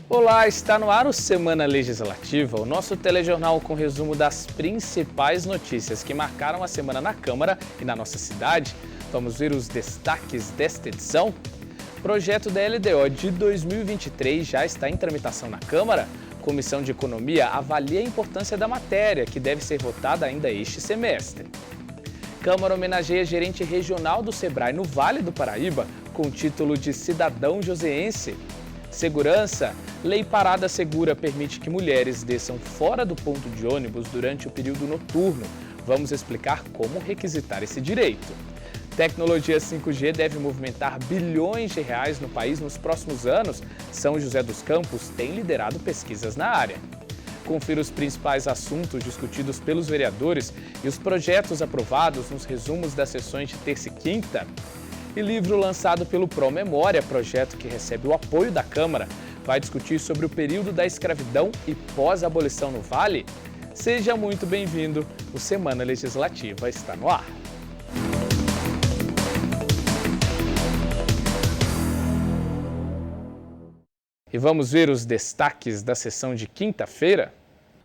Olá, está no ar o Semana Legislativa, o nosso telejornal com resumo das principais notícias que marcaram a semana na Câmara e na nossa cidade. Vamos ver os destaques desta edição. O projeto da LDO de 2023 já está em tramitação na Câmara. Comissão de Economia avalia a importância da matéria, que deve ser votada ainda este semestre. Câmara homenageia gerente regional do Sebrae no Vale do Paraíba, com o título de cidadão joseense. Segurança. Lei Parada Segura permite que mulheres desçam fora do ponto de ônibus durante o período noturno. Vamos explicar como requisitar esse direito. Tecnologia 5G deve movimentar bilhões de reais no país nos próximos anos. São José dos Campos tem liderado pesquisas na área. Confira os principais assuntos discutidos pelos vereadores e os projetos aprovados nos resumos das sessões de terça e quinta. E livro lançado pelo Promemória, projeto que recebe o apoio da Câmara, vai discutir sobre o período da escravidão e pós-abolição no Vale? Seja muito bem-vindo, o Semana Legislativa está no ar. E vamos ver os destaques da sessão de quinta-feira?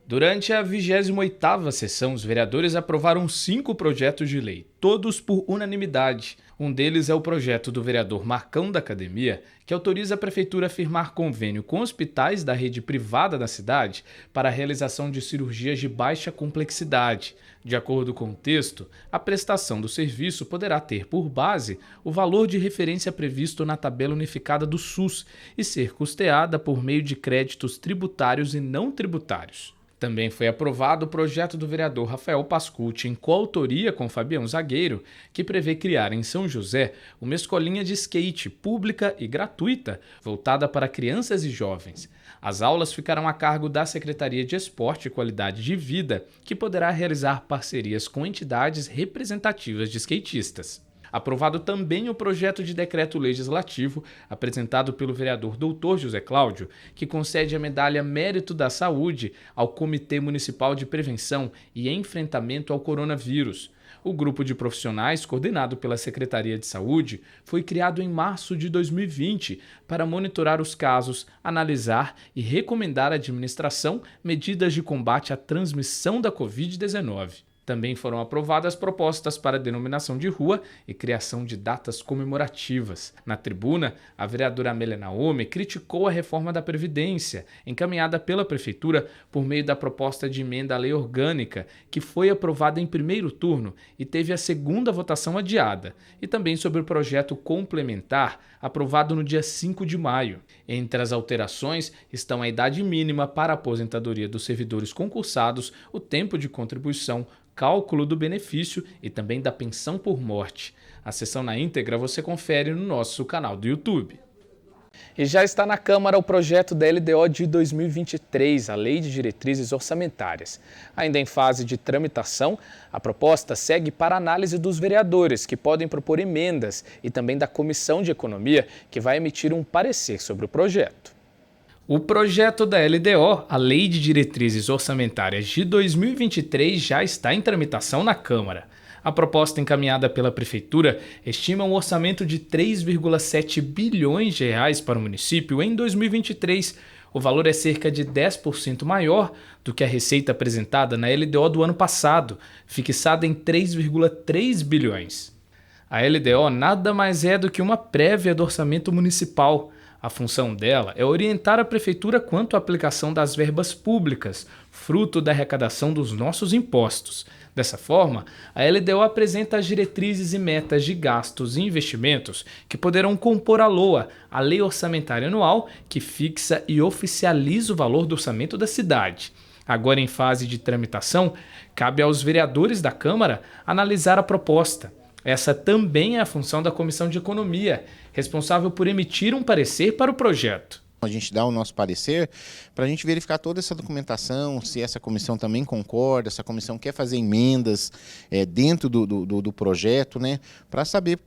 Durante a 28ª sessão, os vereadores aprovaram 5 projetos de lei, todos por unanimidade. Um deles é o projeto do vereador Marcão da Academia, que autoriza a Prefeitura a firmar convênio com hospitais da rede privada da cidade para a realização de cirurgias de baixa complexidade. De acordo com o texto, a prestação do serviço poderá ter por base o valor de referência previsto na tabela unificada do SUS e ser custeada por meio de créditos tributários e não tributários. Também foi aprovado o projeto do vereador Rafael Pascucci, em coautoria com Fabião Zagueiro, que prevê criar em São José uma escolinha de skate pública e gratuita, voltada para crianças e jovens. As aulas ficarão a cargo da Secretaria de Esporte e Qualidade de Vida, que poderá realizar parcerias com entidades representativas de skatistas. Aprovado também o projeto de decreto legislativo apresentado pelo vereador Dr. José Cláudio, que concede a medalha Mérito da Saúde ao Comitê Municipal de Prevenção e Enfrentamento ao Coronavírus. O grupo de profissionais, coordenado pela Secretaria de Saúde, foi criado em março de 2020 para monitorar os casos, analisar e recomendar à administração medidas de combate à transmissão da Covid-19. Também foram aprovadas propostas para denominação de rua e criação de datas comemorativas. Na tribuna, a vereadora Amélia Naomi criticou a reforma da Previdência, encaminhada pela Prefeitura por meio da proposta de emenda à lei orgânica, que foi aprovada em primeiro turno e teve a segunda votação adiada, e também sobre o projeto complementar, aprovado no dia 5 de maio. Entre as alterações estão a idade mínima para a aposentadoria dos servidores concursados, o tempo de contribuição, cálculo do benefício e também da pensão por morte. A sessão na íntegra você confere no nosso canal do YouTube. E já está na Câmara o projeto da LDO de 2023, a Lei de Diretrizes Orçamentárias. Ainda em fase de tramitação, a proposta segue para análise dos vereadores, que podem propor emendas, e também da Comissão de Economia, que vai emitir um parecer sobre o projeto. O projeto da LDO, a Lei de Diretrizes Orçamentárias de 2023, já está em tramitação na Câmara. A proposta encaminhada pela Prefeitura estima um orçamento de 3,7 bilhões de reais para o município em 2023. O valor é cerca de 10% maior do que a receita apresentada na LDO do ano passado, fixada em 3,3 bilhões. A LDO nada mais é do que uma prévia do orçamento municipal. A função dela é orientar a Prefeitura quanto à aplicação das verbas públicas, fruto da arrecadação dos nossos impostos. Dessa forma, a LDO apresenta as diretrizes e metas de gastos e investimentos que poderão compor a LOA, a Lei Orçamentária Anual, que fixa e oficializa o valor do orçamento da cidade. Agora, em fase de tramitação, cabe aos vereadores da Câmara analisar a proposta. Essa também é a função da Comissão de Economia, responsável por emitir um parecer para o projeto. A gente dá o nosso parecer para a gente verificar toda essa documentação, se essa comissão também concorda, se a comissão quer fazer emendas dentro do projeto, né? Para saber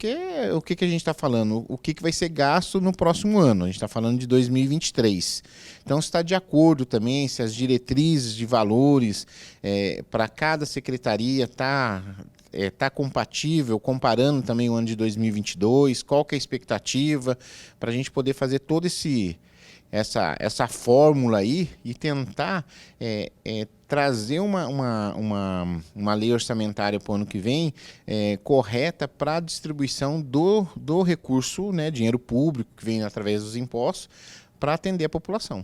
o que a gente está falando, o que vai ser gasto no próximo ano. A gente está falando de 2023. Então, se está de acordo também, se as diretrizes de valores para cada secretaria está compatível, comparando também o ano de 2022, qual que é a expectativa, para a gente poder fazer todo essa fórmula aí e tentar trazer uma lei orçamentária para o ano que vem correta para a distribuição do recurso, né, dinheiro público que vem através dos impostos, para atender a população.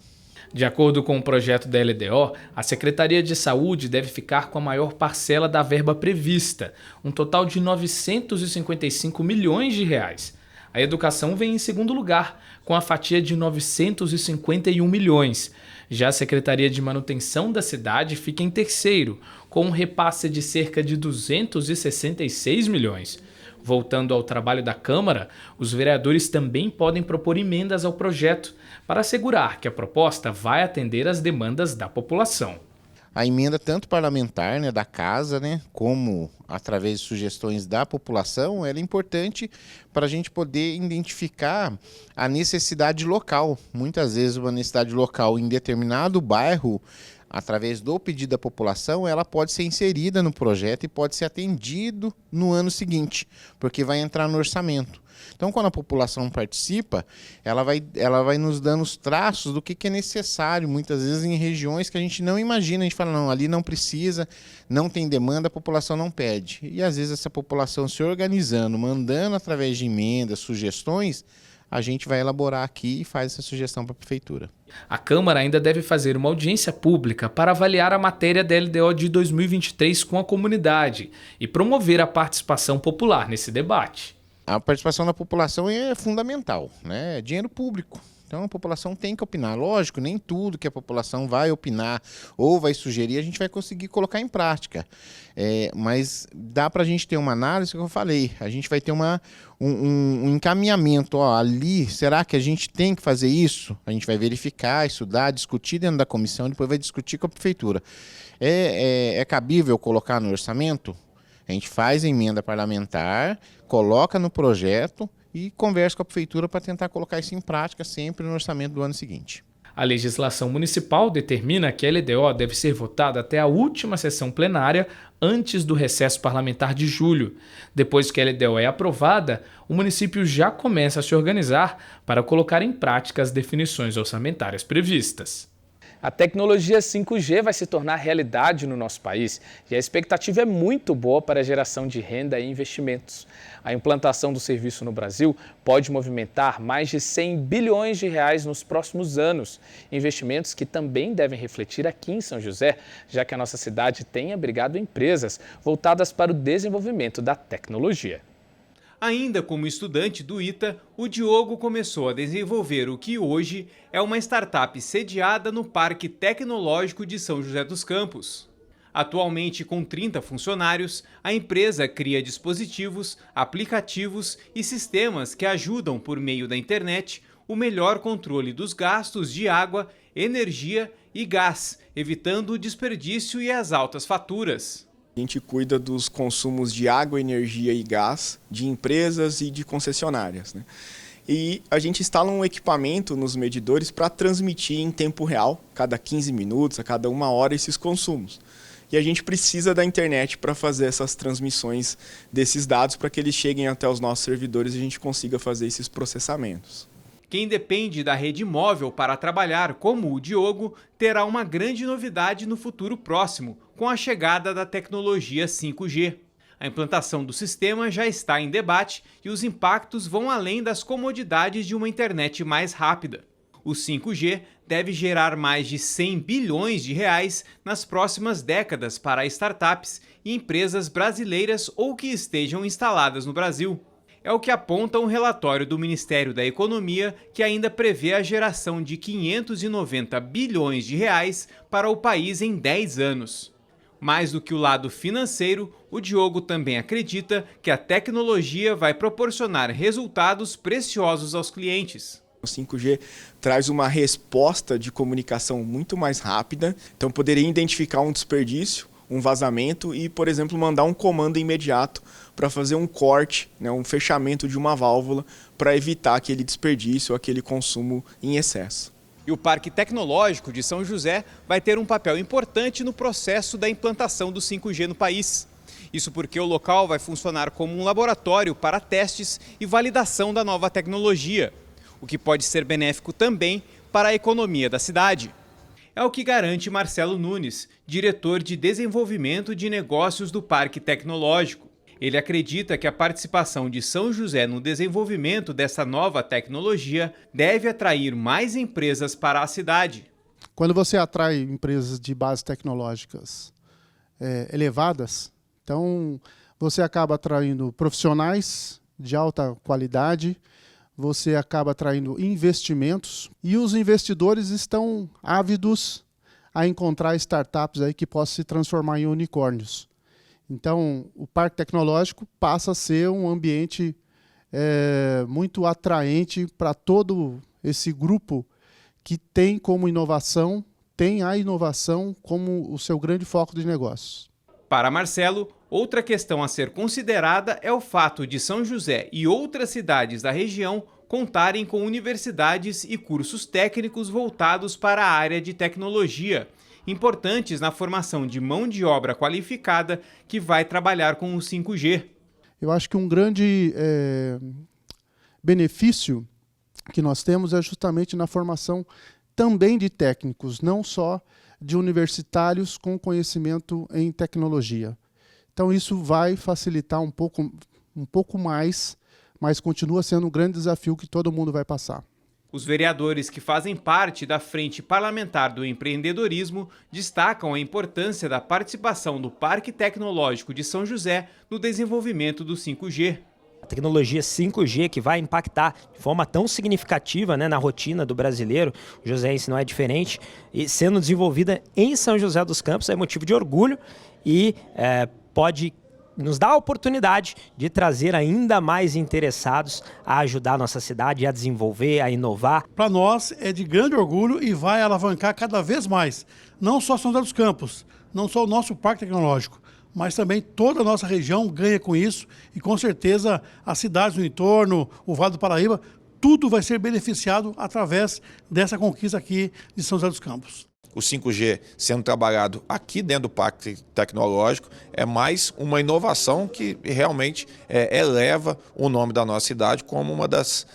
De acordo com o projeto da LDO, a Secretaria de Saúde deve ficar com a maior parcela da verba prevista, um total de 955 milhões de reais. A educação vem em segundo lugar, com a fatia de 951 milhões. Já a Secretaria de Manutenção da cidade fica em terceiro, com um repasse de cerca de 266 milhões. Voltando ao trabalho da Câmara, os vereadores também podem propor emendas ao projeto para assegurar que a proposta vai atender às demandas da população. A emenda tanto parlamentar, né, da casa, né, como através de sugestões da população, ela é importante para a gente poder identificar a necessidade local. Muitas vezes uma necessidade local em determinado bairro, através do pedido da população, ela pode ser inserida no projeto e pode ser atendido no ano seguinte, porque vai entrar no orçamento. Então, quando a população participa, ela vai nos dando os traços do que é necessário, muitas vezes em regiões que a gente não imagina. A gente fala, não, ali não precisa, não tem demanda, a população não pede. E às vezes essa população se organizando, mandando através de emendas, sugestões, a gente vai elaborar aqui e faz essa sugestão para a Prefeitura. A Câmara ainda deve fazer uma audiência pública para avaliar a matéria da LDO de 2023 com a comunidade e promover a participação popular nesse debate. A participação da população é fundamental, né? É dinheiro público. Então a população tem que opinar. Lógico, nem tudo que a população vai opinar ou vai sugerir a gente vai conseguir colocar em prática. Mas dá para a gente ter uma análise que eu falei. A gente vai ter um encaminhamento. Ó, ali, será que a gente tem que fazer isso? A gente vai verificar, estudar, discutir dentro da comissão, depois vai discutir com a prefeitura. É cabível colocar no orçamento? A gente faz a emenda parlamentar, coloca no projeto e conversa com a prefeitura para tentar colocar isso em prática sempre no orçamento do ano seguinte. A legislação municipal determina que a LDO deve ser votada até a última sessão plenária antes do recesso parlamentar de julho. Depois que a LDO é aprovada, o município já começa a se organizar para colocar em prática as definições orçamentárias previstas. A tecnologia 5G vai se tornar realidade no nosso país e a expectativa é muito boa para a geração de renda e investimentos. A implantação do serviço no Brasil pode movimentar mais de 100 bilhões de reais nos próximos anos. Investimentos que também devem refletir aqui em São José, já que a nossa cidade tem abrigado empresas voltadas para o desenvolvimento da tecnologia. Ainda como estudante do ITA, o Diogo começou a desenvolver o que hoje é uma startup sediada no Parque Tecnológico de São José dos Campos. Atualmente, com 30 funcionários, a empresa cria dispositivos, aplicativos e sistemas que ajudam, por meio da internet, o melhor controle dos gastos de água, energia e gás, evitando o desperdício e as altas faturas. A gente cuida dos consumos de água, energia e gás de empresas e de concessionárias, né? E a gente instala um equipamento nos medidores para transmitir em tempo real, cada 15 minutos, a cada 1 hora, esses consumos. E a gente precisa da internet para fazer essas transmissões desses dados para que eles cheguem até os nossos servidores e a gente consiga fazer esses processamentos. Quem depende da rede móvel para trabalhar, como o Diogo, terá uma grande novidade no futuro próximo, com a chegada da tecnologia 5G. A implantação do sistema já está em debate e os impactos vão além das comodidades de uma internet mais rápida. O 5G deve gerar mais de 100 bilhões de reais nas próximas décadas para startups e empresas brasileiras ou que estejam instaladas no Brasil. É o que aponta um relatório do Ministério da Economia, que ainda prevê a geração de 590 bilhões de reais para o país em 10 anos. Mais do que o lado financeiro, o Diogo também acredita que a tecnologia vai proporcionar resultados preciosos aos clientes. O 5G traz uma resposta de comunicação muito mais rápida, então poderia identificar um desperdício, um vazamento e, por exemplo, mandar um comando imediato para fazer um corte, né, um fechamento de uma válvula para evitar aquele desperdício, aquele consumo em excesso. E o Parque Tecnológico de São José vai ter um papel importante no processo da implantação do 5G no país. Isso porque o local vai funcionar como um laboratório para testes e validação da nova tecnologia, o que pode ser benéfico também para a economia da cidade. É o que garante Marcelo Nunes, diretor de desenvolvimento de negócios do Parque Tecnológico. Ele acredita que a participação de São José no desenvolvimento dessa nova tecnologia deve atrair mais empresas para a cidade. Quando você atrai empresas de bases tecnológicas elevadas, então você acaba atraindo profissionais de alta qualidade, você acaba atraindo investimentos e os investidores estão ávidos a encontrar startups aí que possam se transformar em unicórnios. Então, o Parque Tecnológico passa a ser um ambiente muito atraente para todo esse grupo que tem como inovação, tem a inovação como o seu grande foco de negócios. Para Marcelo, outra questão a ser considerada é o fato de São José e outras cidades da região contarem com universidades e cursos técnicos voltados para a área de tecnologia, importantes na formação de mão de obra qualificada que vai trabalhar com o 5G. Eu acho que um grande benefício que nós temos é justamente na formação também de técnicos, não só de universitários com conhecimento em tecnologia. Então isso vai facilitar um pouco mais, mas continua sendo um grande desafio que todo mundo vai passar. Os vereadores que fazem parte da Frente Parlamentar do Empreendedorismo destacam a importância da participação do Parque Tecnológico de São José no desenvolvimento do 5G. A tecnologia 5G que vai impactar de forma tão significativa, né, na rotina do brasileiro, o joseense não é diferente, e sendo desenvolvida em São José dos Campos é motivo de orgulho e pode nos dar a oportunidade de trazer ainda mais interessados a ajudar a nossa cidade a desenvolver, a inovar. Para nós é de grande orgulho e vai alavancar cada vez mais, não só São José dos Campos, não só o nosso Parque Tecnológico, mas também toda a nossa região ganha com isso e com certeza as cidades do entorno, o Vale do Paraíba, tudo vai ser beneficiado através dessa conquista aqui de São José dos Campos. O 5G sendo trabalhado aqui dentro do Parque Tecnológico é mais uma inovação que realmente eleva o nome da nossa cidade como uma das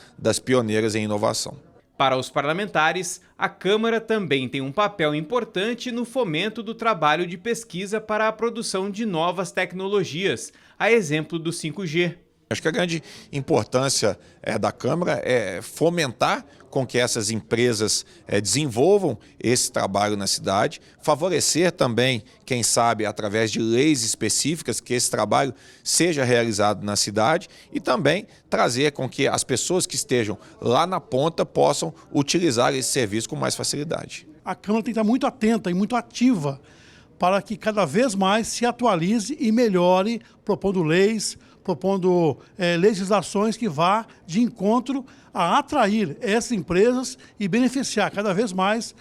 pioneiras em inovação. Para os parlamentares, a Câmara também tem um papel importante no fomento do trabalho de pesquisa para a produção de novas tecnologias, a exemplo do 5G. Acho que a grande importância da Câmara é fomentar com que essas empresas desenvolvam esse trabalho na cidade, favorecer também, quem sabe, através de leis específicas, que esse trabalho seja realizado na cidade e também trazer com que as pessoas que estejam lá na ponta possam utilizar esse serviço com mais facilidade. A Câmara tem que estar muito atenta e muito ativa para que cada vez mais se atualize e melhore, propondo leis, propondo legislações que vá de encontro a atrair essas empresas e beneficiar cada vez mais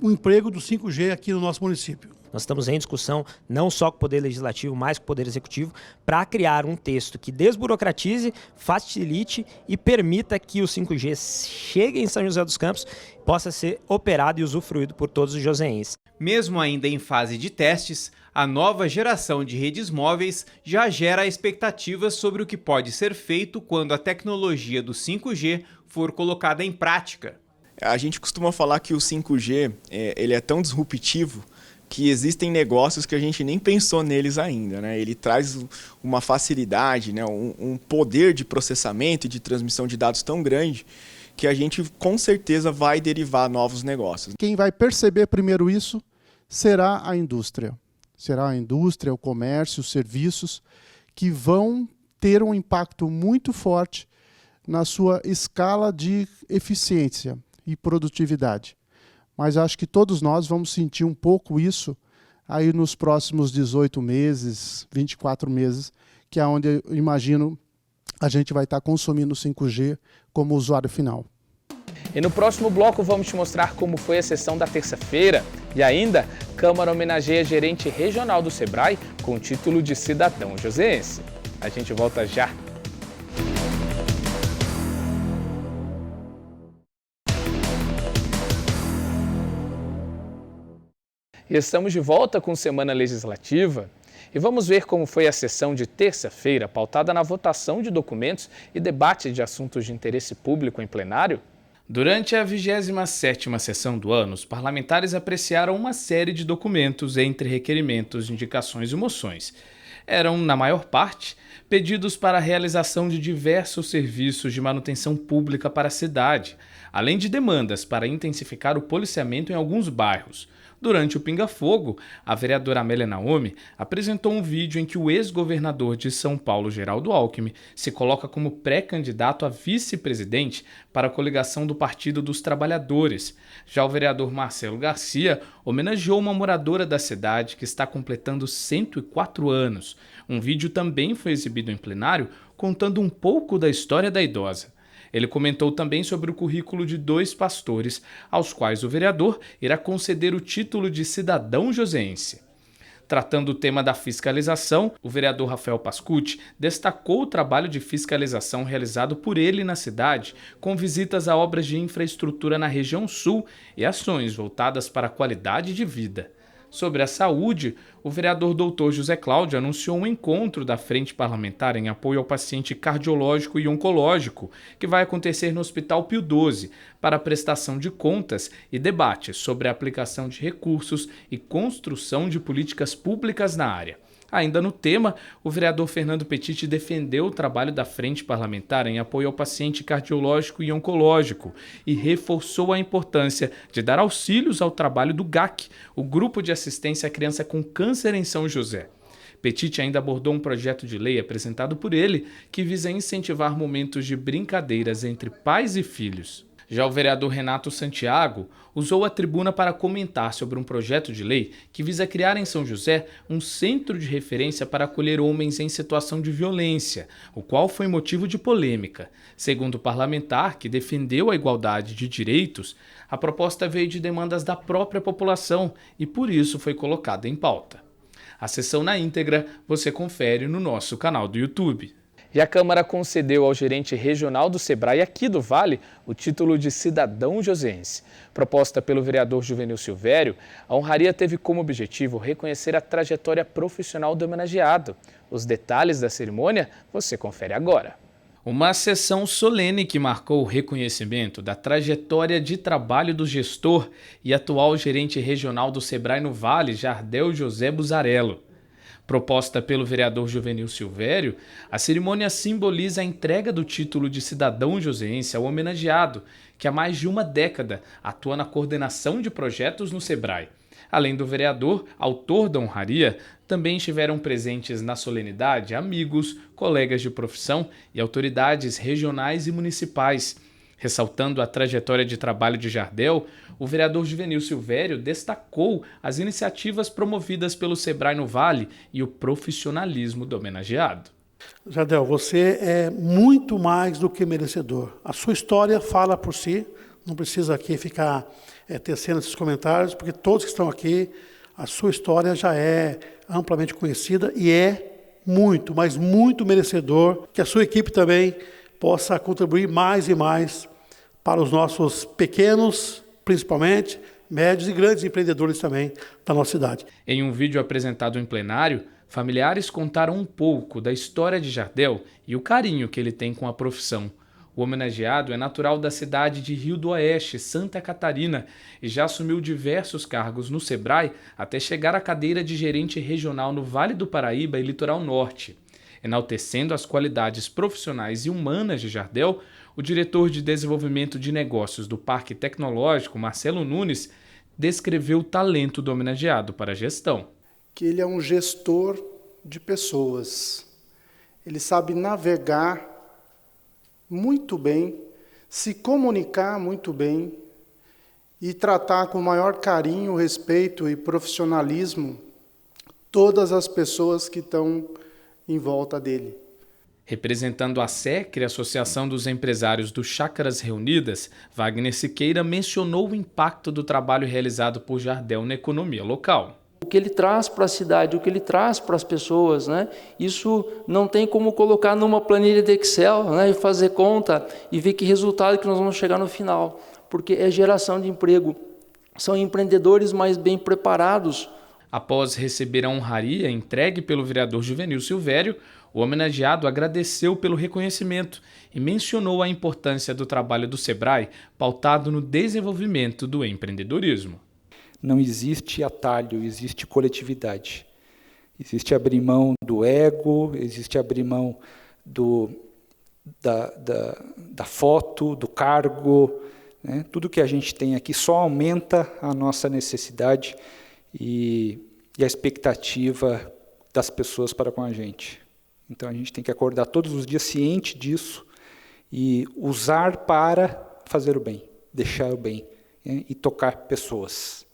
o emprego do 5G aqui no nosso município. Nós estamos em discussão não só com o Poder Legislativo, mas com o Poder Executivo, para criar um texto que desburocratize, facilite e permita que o 5G chegue em São José dos Campos, possa ser operado e usufruído por todos os joseenses. Mesmo ainda em fase de testes, a nova geração de redes móveis já gera expectativas sobre o que pode ser feito quando a tecnologia do 5G for colocada em prática. A gente costuma falar que o 5G ele é tão disruptivo que existem negócios que a gente nem pensou neles ainda, né? Ele traz uma facilidade, né? um poder de processamento e de transmissão de dados tão grande que a gente com certeza vai derivar novos negócios. Quem vai perceber primeiro isso será a indústria. Será a indústria, o comércio, os serviços, que vão ter um impacto muito forte na sua escala de eficiência e produtividade. Mas acho que todos nós vamos sentir um pouco isso aí nos próximos 18 meses, 24 meses, que é onde eu imagino a gente vai estar consumindo 5G como usuário final. E no próximo bloco vamos te mostrar como foi a sessão da terça-feira. E ainda, Câmara homenageia gerente regional do Sebrae com o título de cidadão joseense. A gente volta já. E estamos de volta com Semana Legislativa e vamos ver como foi a sessão de terça-feira, pautada na votação de documentos e debate de assuntos de interesse público em plenário. Durante a 27ª sessão do ano, os parlamentares apreciaram uma série de documentos entre requerimentos, indicações e moções. Eram, na maior parte, pedidos para a realização de diversos serviços de manutenção pública para a cidade, além de demandas para intensificar o policiamento em alguns bairros. Durante o pinga-fogo, a vereadora Amélia Naomi apresentou um vídeo em que o ex-governador de São Paulo, Geraldo Alckmin, se coloca como pré-candidato a vice-presidente para a coligação do Partido dos Trabalhadores. Já o vereador Marcelo Garcia homenageou uma moradora da cidade que está completando 104 anos. Um vídeo também foi exibido em plenário, contando um pouco da história da idosa. Ele comentou também sobre o currículo de 2 pastores, aos quais o vereador irá conceder o título de cidadão joseense. Tratando o tema da fiscalização, o vereador Rafael Pascucci destacou o trabalho de fiscalização realizado por ele na cidade, com visitas a obras de infraestrutura na região sul e ações voltadas para a qualidade de vida. Sobre a saúde, o vereador Dr. José Cláudio anunciou um encontro da Frente Parlamentar em apoio ao paciente cardiológico e oncológico, que vai acontecer no Hospital Pio XII, para a prestação de contas e debate sobre a aplicação de recursos e construção de políticas públicas na área. Ainda no tema, o vereador Fernando Petit defendeu o trabalho da Frente Parlamentar em apoio ao paciente cardiológico e oncológico e reforçou a importância de dar auxílios ao trabalho do GAC, o Grupo de Assistência à Criança com Câncer em São José. Petit ainda abordou um projeto de lei apresentado por ele que visa incentivar momentos de brincadeiras entre pais e filhos. Já o vereador Renato Santiago usou a tribuna para comentar sobre um projeto de lei que visa criar em São José um centro de referência para acolher homens em situação de violência, o qual foi motivo de polêmica. Segundo o parlamentar, que defendeu a igualdade de direitos, a proposta veio de demandas da própria população e por isso foi colocada em pauta. A sessão na íntegra você confere no nosso canal do YouTube. E a Câmara concedeu ao gerente regional do Sebrae aqui do Vale o título de cidadão joseense. Proposta pelo vereador Juvenil Silvério, a honraria teve como objetivo reconhecer a trajetória profissional do homenageado. Os detalhes da cerimônia você confere agora. Uma sessão solene que marcou o reconhecimento da trajetória de trabalho do gestor e atual gerente regional do Sebrae no Vale, Jardel José Buzarello. Proposta pelo vereador Juvenil Silvério, a cerimônia simboliza a entrega do título de cidadão joseense ao homenageado, que há mais de uma década atua na coordenação de projetos no Sebrae. Além do vereador, autor da honraria, também estiveram presentes na solenidade amigos, colegas de profissão e autoridades regionais e municipais. Ressaltando a trajetória de trabalho de Jardel, o vereador Juvenil Silvério destacou as iniciativas promovidas pelo Sebrae no Vale e o profissionalismo do homenageado. Jardel, você é muito mais do que merecedor. A sua história fala por si, não precisa aqui ficar tecendo esses comentários, porque todos que estão aqui, a sua história já é amplamente conhecida e é muito, mas muito merecedor que a sua equipe também possa contribuir mais e mais para os nossos pequenos, principalmente, médios e grandes empreendedores também da nossa cidade. Em um vídeo apresentado em plenário, familiares contaram um pouco da história de Jardel e o carinho que ele tem com a profissão. O homenageado é natural da cidade de Rio do Oeste, Santa Catarina, e já assumiu diversos cargos no Sebrae até chegar à cadeira de gerente regional no Vale do Paraíba e Litoral Norte. Enaltecendo as qualidades profissionais e humanas de Jardel, o diretor de desenvolvimento de negócios do Parque Tecnológico, Marcelo Nunes, descreveu o talento do homenageado para a gestão. Que ele é um gestor de pessoas. Ele sabe navegar muito bem, se comunicar muito bem e tratar com o maior carinho, respeito e profissionalismo todas as pessoas que estão em volta dele. Representando a SECRE, Associação dos Empresários do Chácaras Reunidas, Wagner Siqueira mencionou o impacto do trabalho realizado por Jardel na economia local. O que ele traz para a cidade, o que ele traz para as pessoas, né? Isso não tem como colocar numa planilha de Excel, né? E fazer conta e ver que resultado que nós vamos chegar no final, porque é geração de emprego. São empreendedores mais bem preparados. Após receber a honraria entregue pelo vereador Juvenil Silvério, o homenageado agradeceu pelo reconhecimento e mencionou a importância do trabalho do Sebrae pautado no desenvolvimento do empreendedorismo. Não existe atalho, existe coletividade. Existe abrir mão do ego, existe abrir mão da foto, do cargo, né? Tudo que a gente tem aqui só aumenta a nossa necessidade e a expectativa das pessoas para com a gente. Então a gente tem que acordar todos os dias ciente disso e usar para fazer o bem, deixar o bem, né? E tocar pessoas.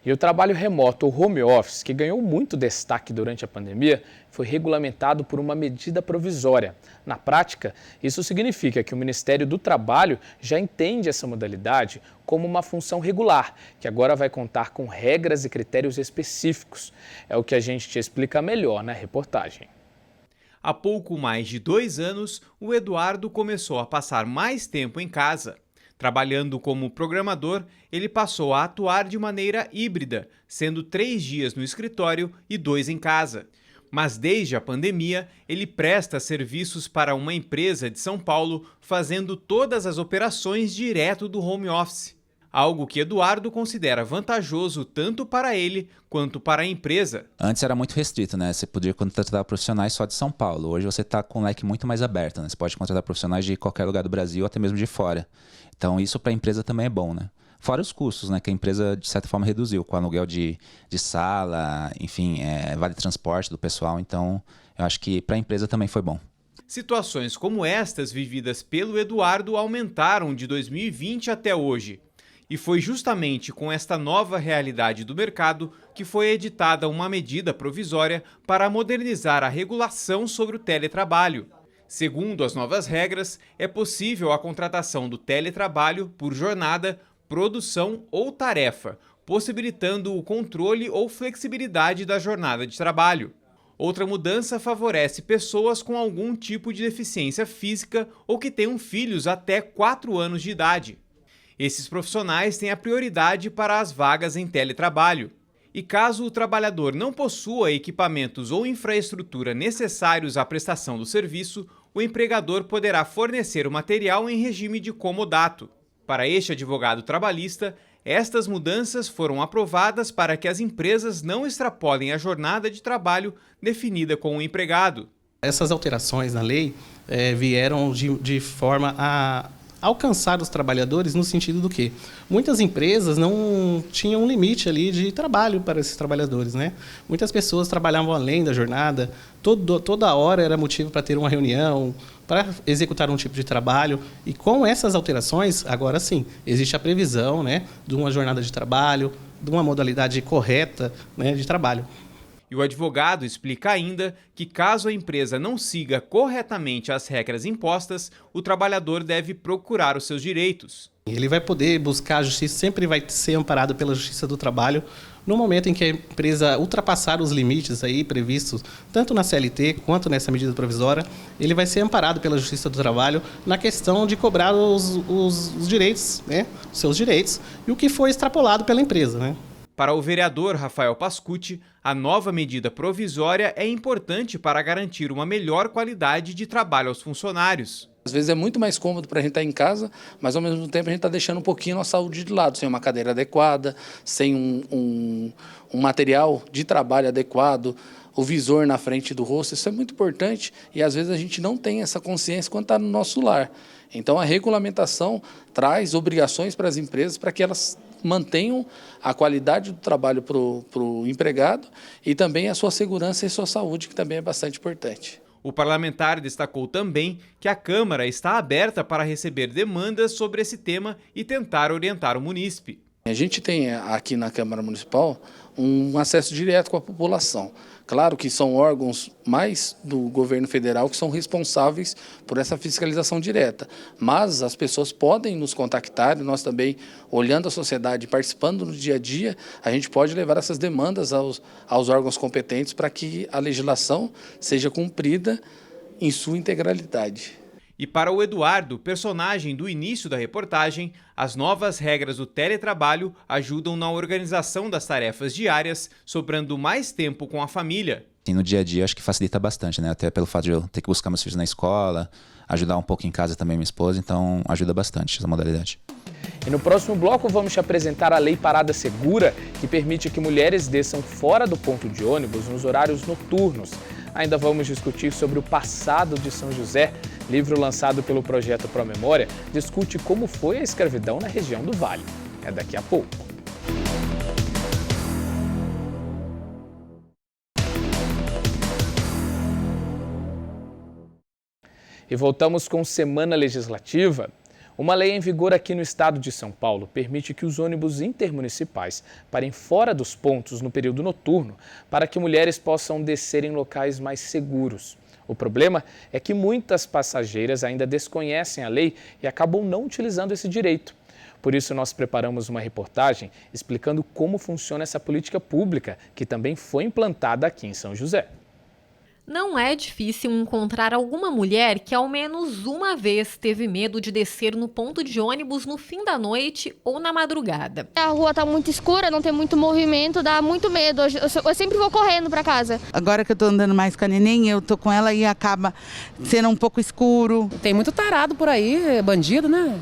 E o trabalho remoto, o home office, que ganhou muito destaque durante a pandemia, foi regulamentado por uma medida provisória. Na prática, isso significa que o Ministério do Trabalho já entende essa modalidade como uma função regular, que agora vai contar com regras e critérios específicos. É o que a gente te explica melhor na reportagem. Há pouco mais de 2 anos, o Eduardo começou a passar mais tempo em casa. Trabalhando como programador, ele passou a atuar de maneira híbrida, sendo 3 dias no escritório e 2 em casa. Mas desde a pandemia, ele presta serviços para uma empresa de São Paulo, fazendo todas as operações direto do home office. Algo que Eduardo considera vantajoso tanto para ele quanto para a empresa. Antes era muito restrito, né? Você podia contratar profissionais só de São Paulo. Hoje você está com um leque muito mais aberto, né? Você pode contratar profissionais de qualquer lugar do Brasil, até mesmo de fora. Então isso para a empresa também é bom, né? Fora os custos, né? Que a empresa de certa forma reduziu com o aluguel de sala, enfim, vale transporte do pessoal. Então eu acho que para a empresa também foi bom. Situações como estas vividas pelo Eduardo aumentaram de 2020 até hoje. E foi justamente com esta nova realidade do mercado que foi editada uma medida provisória para modernizar a regulação sobre o teletrabalho. Segundo as novas regras, é possível a contratação do teletrabalho por jornada, produção ou tarefa, possibilitando o controle ou flexibilidade da jornada de trabalho. Outra mudança favorece pessoas com algum tipo de deficiência física ou que tenham filhos até 4 anos de idade. Esses profissionais têm a prioridade para as vagas em teletrabalho. E caso o trabalhador não possua equipamentos ou infraestrutura necessários à prestação do serviço, o empregador poderá fornecer o material em regime de comodato. Para este advogado trabalhista, estas mudanças foram aprovadas para que as empresas não extrapolem a jornada de trabalho definida com o empregado. Essas alterações na lei vieram de forma a alcançar os trabalhadores no sentido do que muitas empresas não tinham um limite ali de trabalho para esses trabalhadores, né? Muitas pessoas trabalhavam além da jornada, toda hora era motivo para ter uma reunião, para executar um tipo de trabalho. E com essas alterações, agora sim, existe a previsão, né, de uma jornada de trabalho, de uma modalidade correta, né, de trabalho. E o advogado explica ainda que, caso a empresa não siga corretamente as regras impostas, o trabalhador deve procurar os seus direitos. Ele vai poder buscar a justiça, sempre vai ser amparado pela Justiça do Trabalho, no momento em que a empresa ultrapassar os limites aí previstos, tanto na CLT quanto nessa medida provisória, ele vai ser amparado pela Justiça do Trabalho na questão de cobrar os direitos, né, os seus direitos, e o que foi extrapolado pela empresa, né? Para o vereador Rafael Pascucci, a nova medida provisória é importante para garantir uma melhor qualidade de trabalho aos funcionários. Às vezes é muito mais cômodo para a gente estar em casa, mas ao mesmo tempo a gente está deixando um pouquinho a nossa saúde de lado, sem uma cadeira adequada, sem um material de trabalho adequado, o visor na frente do rosto. Isso é muito importante e às vezes a gente não tem essa consciência quando está no nosso lar. Então a regulamentação traz obrigações para as empresas para que elas mantenham a qualidade do trabalho para o empregado e também a sua segurança e sua saúde, que também é bastante importante. O parlamentar destacou também que a Câmara está aberta para receber demandas sobre esse tema e tentar orientar o munícipe. A gente tem aqui na Câmara Municipal um acesso direto com a população. Claro que são órgãos mais do governo federal que são responsáveis por essa fiscalização direta, mas as pessoas podem nos contactar e nós também, olhando a sociedade, participando no dia a dia, a gente pode levar essas demandas aos órgãos competentes para que a legislação seja cumprida em sua integralidade. E para o Eduardo, personagem do início da reportagem, as novas regras do teletrabalho ajudam na organização das tarefas diárias, sobrando mais tempo com a família. No dia a dia, acho que facilita bastante, né? Até pelo fato de eu ter que buscar meus filhos na escola, ajudar um pouco em casa também minha esposa, então ajuda bastante essa modalidade. E no próximo bloco vamos te apresentar a Lei Parada Segura, que permite que mulheres desçam fora do ponto de ônibus nos horários noturnos. Ainda vamos discutir sobre o passado de São José. Livro lançado pelo projeto Promemória discute como foi a escravidão na região do Vale. É daqui a pouco. E voltamos com Semana Legislativa. Uma lei em vigor aqui no estado de São Paulo permite que os ônibus intermunicipais parem fora dos pontos no período noturno para que mulheres possam descer em locais mais seguros. O problema é que muitas passageiras ainda desconhecem a lei e acabam não utilizando esse direito. Por isso, nós preparamos uma reportagem explicando como funciona essa política pública, que também foi implantada aqui em São José. Não é difícil encontrar alguma mulher que ao menos uma vez teve medo de descer no ponto de ônibus no fim da noite ou na madrugada. A rua tá muito escura, não tem muito movimento, dá muito medo. Eu sempre vou correndo para casa. Agora que eu tô andando mais com a neném, eu tô com ela e acaba sendo um pouco escuro. Tem muito tarado por aí, bandido, né?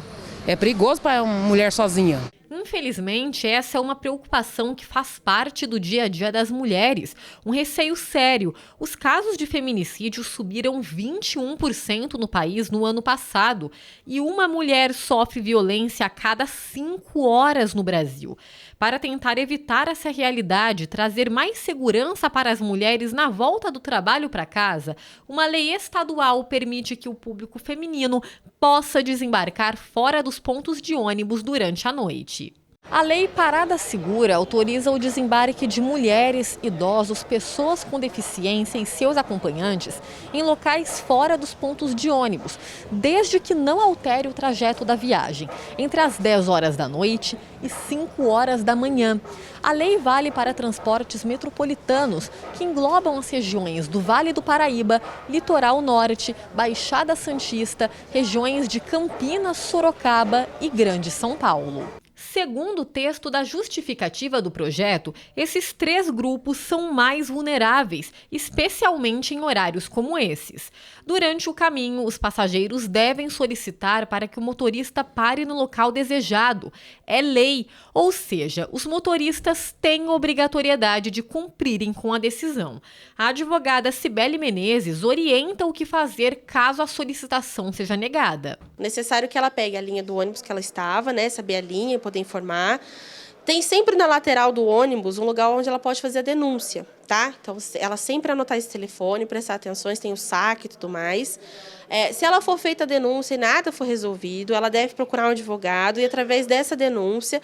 É perigoso para uma mulher sozinha. Infelizmente, essa é uma preocupação que faz parte do dia a dia das mulheres, um receio sério. Os casos de feminicídio subiram 21% no país no ano passado e uma mulher sofre violência a cada 5 horas no Brasil. Para tentar evitar essa realidade e trazer mais segurança para as mulheres na volta do trabalho para casa, uma lei estadual permite que o público feminino possa desembarcar fora dos pontos de ônibus durante a noite. A Lei Parada Segura autoriza o desembarque de mulheres, idosos, pessoas com deficiência e seus acompanhantes em locais fora dos pontos de ônibus, desde que não altere o trajeto da viagem, entre as 10 horas da noite e 5 horas da manhã. A lei vale para transportes metropolitanos, que englobam as regiões do Vale do Paraíba, Litoral Norte, Baixada Santista, regiões de Campinas, Sorocaba e Grande São Paulo. Segundo o texto da justificativa do projeto, esses 3 grupos são mais vulneráveis, especialmente em horários como esses. Durante o caminho, os passageiros devem solicitar para que o motorista pare no local desejado. É lei, ou seja, os motoristas têm obrigatoriedade de cumprirem com a decisão. A advogada Cibele Menezes orienta o que fazer caso a solicitação seja negada. Necessário que ela pegue a linha do ônibus que ela estava, né, saber a linha, poder informar. Tem sempre na lateral do ônibus um lugar onde ela pode fazer a denúncia, tá? Então, ela sempre anotar esse telefone, prestar atenção, tem o saque e tudo mais. Se ela for feita a denúncia e nada for resolvido, ela deve procurar um advogado e, através dessa denúncia,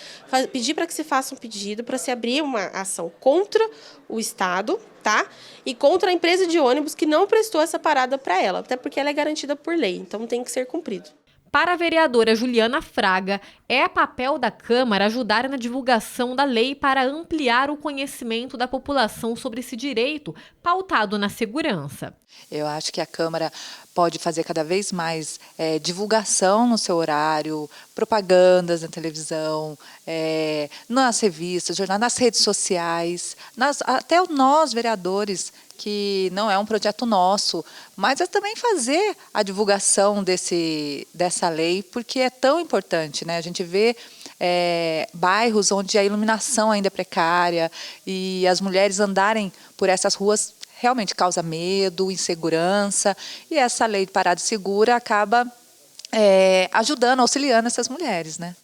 pedir para que se faça um pedido para se abrir uma ação contra o Estado, tá? E contra a empresa de ônibus que não prestou essa parada para ela, até porque ela é garantida por lei, então tem que ser cumprido. Para a vereadora Juliana Fraga, é papel da Câmara ajudar na divulgação da lei para ampliar o conhecimento da população sobre esse direito, pautado na segurança. Eu acho que a Câmara pode fazer cada vez mais divulgação no seu horário, propagandas na televisão, nas revistas, jornais, nas redes sociais, até nós, vereadores, que não é um projeto nosso, mas é também fazer a divulgação dessa lei, porque é tão importante, né? A gente vê bairros onde a iluminação ainda é precária e as mulheres andarem por essas ruas realmente causa medo, insegurança, e essa lei de parada segura acaba ajudando, auxiliando essas mulheres, né?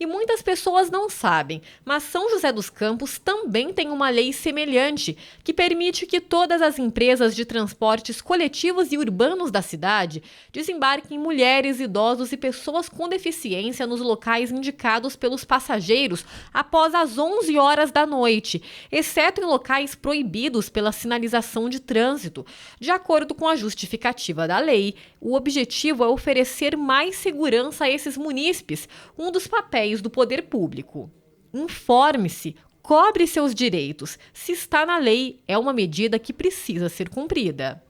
E muitas pessoas não sabem, mas São José dos Campos também tem uma lei semelhante que permite que todas as empresas de transportes coletivos e urbanos da cidade desembarquem mulheres, idosos e pessoas com deficiência nos locais indicados pelos passageiros após as 11 horas da noite, exceto em locais proibidos pela sinalização de trânsito. De acordo com a justificativa da lei, o objetivo é oferecer mais segurança a esses munícipes, um dos papéis do poder público. Informe-se, cobre seus direitos. Se está na lei, é uma medida que precisa ser cumprida.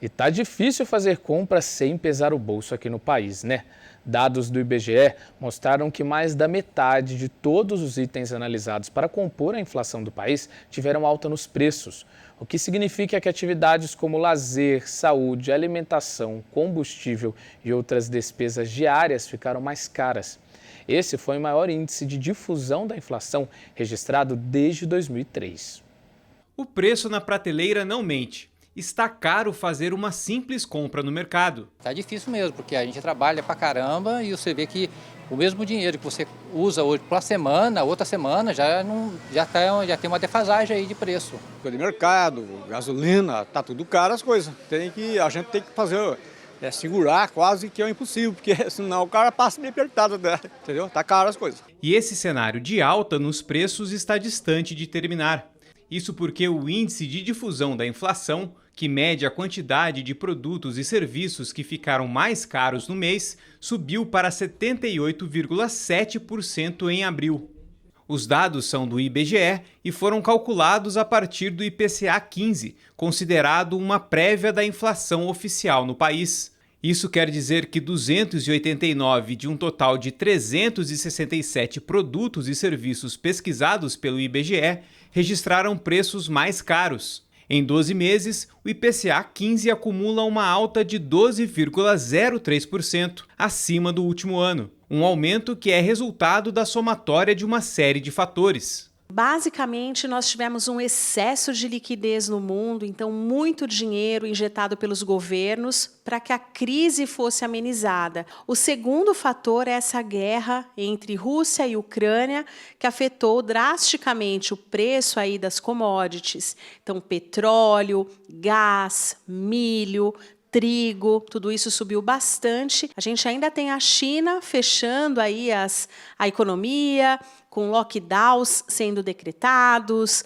E tá difícil fazer compras sem pesar o bolso aqui no país, né? Dados do IBGE mostraram que mais da metade de todos os itens analisados para compor a inflação do país tiveram alta nos preços, o que significa que atividades como lazer, saúde, alimentação, combustível e outras despesas diárias ficaram mais caras. Esse foi o maior índice de difusão da inflação registrado desde 2003. O preço na prateleira não mente. Está caro fazer uma simples compra no mercado. Tá difícil mesmo, porque a gente trabalha pra caramba e você vê que o mesmo dinheiro que você usa hoje para semana, outra semana já tem uma defasagem aí de preço. De mercado, gasolina, tá tudo caro as coisas. A gente tem que fazer, segurar quase que é impossível, porque senão o cara passa meio apertado, né? Entendeu? Tá caro as coisas. E esse cenário de alta nos preços está distante de terminar. Isso porque o índice de difusão da inflação, que mede a quantidade de produtos e serviços que ficaram mais caros no mês, subiu para 78,7% em abril. Os dados são do IBGE e foram calculados a partir do IPCA 15, considerado uma prévia da inflação oficial no país. Isso quer dizer que 289 de um total de 367 produtos e serviços pesquisados pelo IBGE registraram preços mais caros. Em 12 meses, o IPCA 15 acumula uma alta de 12,03% acima do último ano, um aumento que é resultado da somatória de uma série de fatores. Basicamente, nós tivemos um excesso de liquidez no mundo, então muito dinheiro injetado pelos governos para que a crise fosse amenizada. O segundo fator é essa guerra entre Rússia e Ucrânia, que afetou drasticamente o preço aí das commodities. Então, petróleo, gás, milho, trigo, tudo isso subiu bastante. A gente ainda tem a China fechando aí a economia, com lockdowns sendo decretados,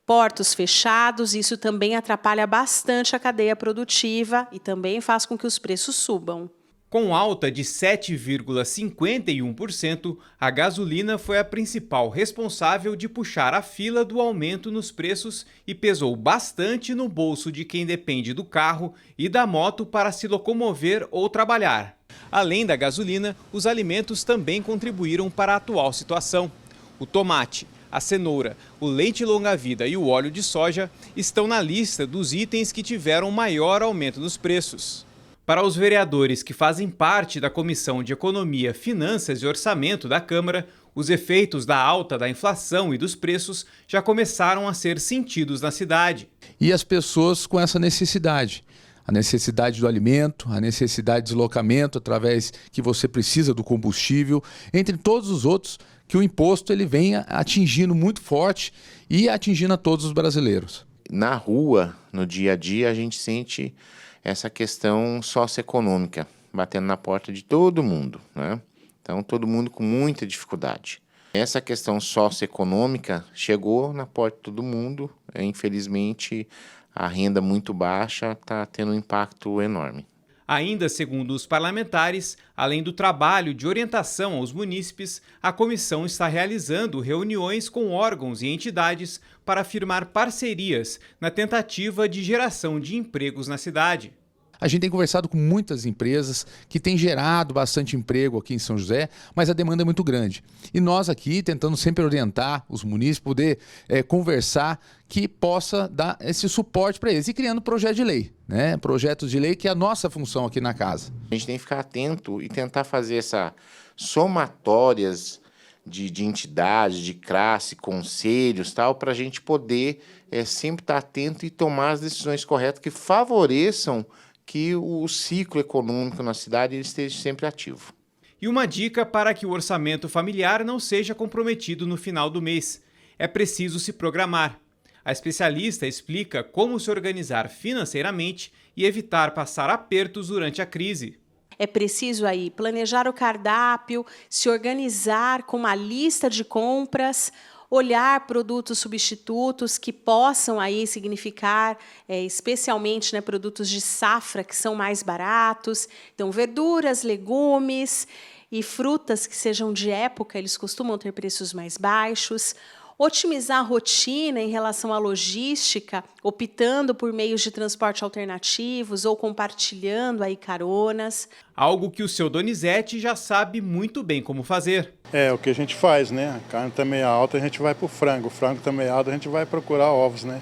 portos fechados. Isso também atrapalha bastante a cadeia produtiva e também faz com que os preços subam. Com alta de 7,51%, a gasolina foi a principal responsável de puxar a fila do aumento nos preços e pesou bastante no bolso de quem depende do carro e da moto para se locomover ou trabalhar. Além da gasolina, os alimentos também contribuíram para a atual situação. O tomate, a cenoura, o leite longa-vida e o óleo de soja estão na lista dos itens que tiveram maior aumento nos preços. Para os vereadores que fazem parte da Comissão de Economia, Finanças e Orçamento da Câmara, os efeitos da alta da inflação e dos preços já começaram a ser sentidos na cidade. E as pessoas com essa necessidade. A necessidade do alimento, a necessidade de deslocamento através que você precisa do combustível, entre todos os outros que o imposto ele vem atingindo muito forte e atingindo a todos os brasileiros. Na rua, no dia a dia, a gente sente essa questão socioeconômica batendo na porta de todo mundo, né? Então, todo mundo com muita dificuldade. Essa questão socioeconômica chegou na porta de todo mundo, infelizmente a renda muito baixa está tendo um impacto enorme. Ainda segundo os parlamentares, além do trabalho de orientação aos munícipes, a comissão está realizando reuniões com órgãos e entidades para firmar parcerias na tentativa de geração de empregos na cidade. A gente tem conversado com muitas empresas que têm gerado bastante emprego aqui em São José, mas a demanda é muito grande. E nós aqui tentando sempre orientar os munícipes, poder conversar que possa dar esse suporte para eles e criando projeto de lei, né? Projetos de lei que é a nossa função aqui na casa. A gente tem que ficar atento e tentar fazer essas somatórias de entidades, de classe, conselhos, tal, para a gente poder sempre estar atento e tomar as decisões corretas que favoreçam que o ciclo econômico na cidade esteja sempre ativo. E uma dica para que o orçamento familiar não seja comprometido no final do mês. É preciso se programar. A especialista explica como se organizar financeiramente e evitar passar apertos durante a crise. É preciso aí planejar o cardápio, se organizar com uma lista de compras, olhar produtos substitutos que possam aí significar, especialmente, né, produtos de safra que são mais baratos. Então, verduras, legumes e frutas que sejam de época, eles costumam ter preços mais baixos. otimizar a rotina em relação à logística, optando por meios de transporte alternativos ou compartilhando aí caronas. Algo que o seu Donizete já sabe muito bem como fazer. É o que a gente faz, né? A carne está meio alta, a gente vai para o frango está meio alto, a gente vai procurar ovos, né?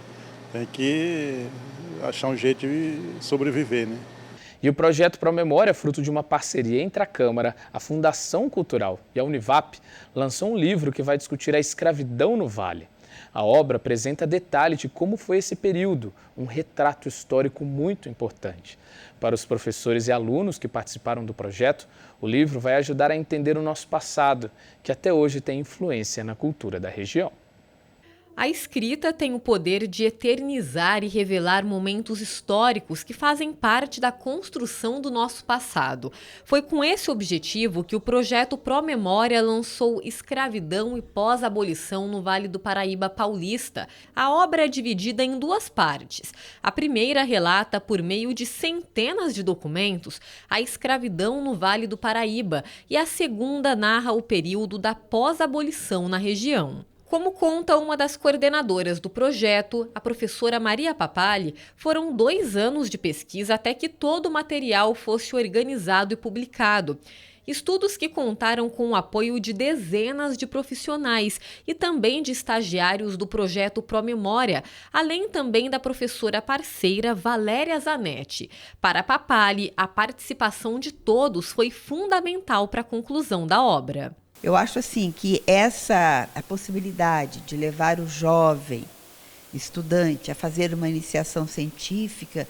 Tem que achar um jeito de sobreviver, né? E o projeto Promemória, fruto de uma parceria entre a Câmara, a Fundação Cultural e a Univap, lançou um livro que vai discutir a escravidão no Vale. A obra apresenta detalhes de como foi esse período, um retrato histórico muito importante. Para os professores e alunos que participaram do projeto, o livro vai ajudar a entender o nosso passado, que até hoje tem influência na cultura da região. A escrita tem o poder de eternizar e revelar momentos históricos que fazem parte da construção do nosso passado. Foi com esse objetivo que o projeto Promemória lançou Escravidão e Pós-Abolição no Vale do Paraíba Paulista. A obra é dividida em duas partes. A primeira relata, por meio de centenas de documentos, a escravidão no Vale do Paraíba, e a segunda narra o período da pós-abolição na região. Como conta uma das coordenadoras do projeto, a professora Maria Papali, foram 2 anos de pesquisa até que todo o material fosse organizado e publicado. Estudos que contaram com o apoio de dezenas de profissionais e também de estagiários do projeto Promemória, além também da professora parceira Valéria Zanetti. Para a Papali, a participação de todos foi fundamental para a conclusão da obra. Eu acho assim que a possibilidade de levar o jovem estudante a fazer uma iniciação científica,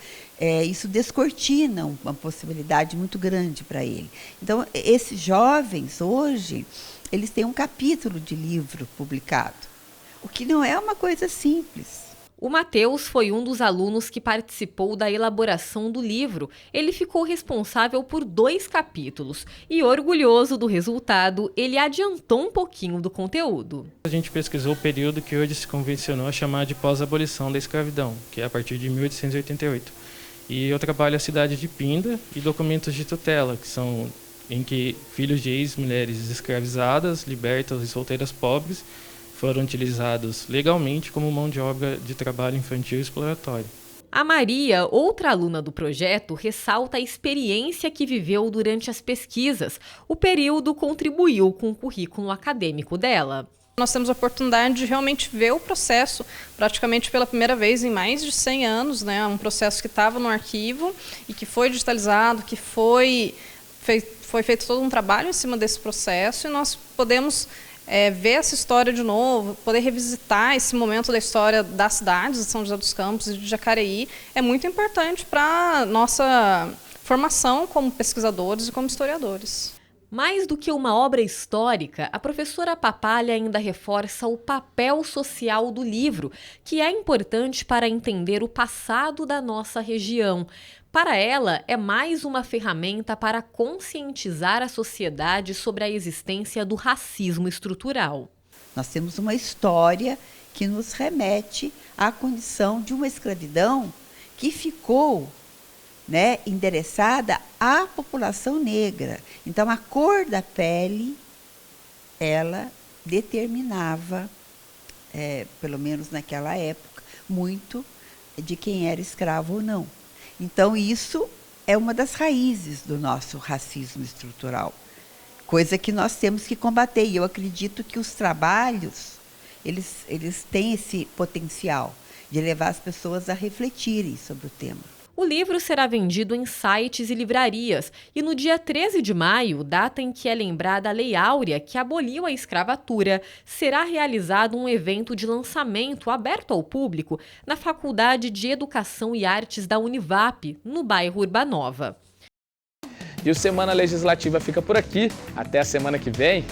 isso descortina uma possibilidade muito grande para ele. Então, esses jovens hoje, eles têm um capítulo de livro publicado, o que não é uma coisa simples. O Matheus foi um dos alunos que participou da elaboração do livro. Ele ficou responsável por 2 capítulos e, orgulhoso do resultado, ele adiantou um pouquinho do conteúdo. A gente pesquisou o período que hoje se convencionou a chamar de pós-abolição da escravidão, que é a partir de 1888. E eu trabalho a cidade de Pinda e documentos de tutela, que são em que filhos de ex-mulheres escravizadas, libertas e solteiras pobres foram utilizados legalmente como mão de obra de trabalho infantil exploratório. A Maria, outra aluna do projeto, ressalta a experiência que viveu durante as pesquisas. O período contribuiu com o currículo acadêmico dela. Nós temos a oportunidade de realmente ver o processo, praticamente pela primeira vez em mais de 100 anos, né? Um processo que estava no arquivo e que foi digitalizado, que foi feito todo um trabalho em cima desse processo, e nós podemos ver essa história de novo, poder revisitar esse momento da história das cidades de São José dos Campos e de Jacareí, é muito importante para a nossa formação como pesquisadores e como historiadores. Mais do que uma obra histórica, a professora Papali ainda reforça o papel social do livro, que é importante para entender o passado da nossa região. Para ela, é mais uma ferramenta para conscientizar a sociedade sobre a existência do racismo estrutural. Nós temos uma história que nos remete à condição de uma escravidão que ficou, endereçada à população negra. Então, a cor da pele, ela determinava, pelo menos naquela época, muito de quem era escravo ou não. Então, isso é uma das raízes do nosso racismo estrutural, coisa que nós temos que combater. E eu acredito que os trabalhos, eles têm esse potencial de levar as pessoas a refletirem sobre o tema. O livro será vendido em sites e livrarias e no dia 13 de maio, data em que é lembrada a Lei Áurea, que aboliu a escravatura, será realizado um evento de lançamento aberto ao público na Faculdade de Educação e Artes da Univap, no bairro Urbanova. E o Semana Legislativa fica por aqui. Até a semana que vem.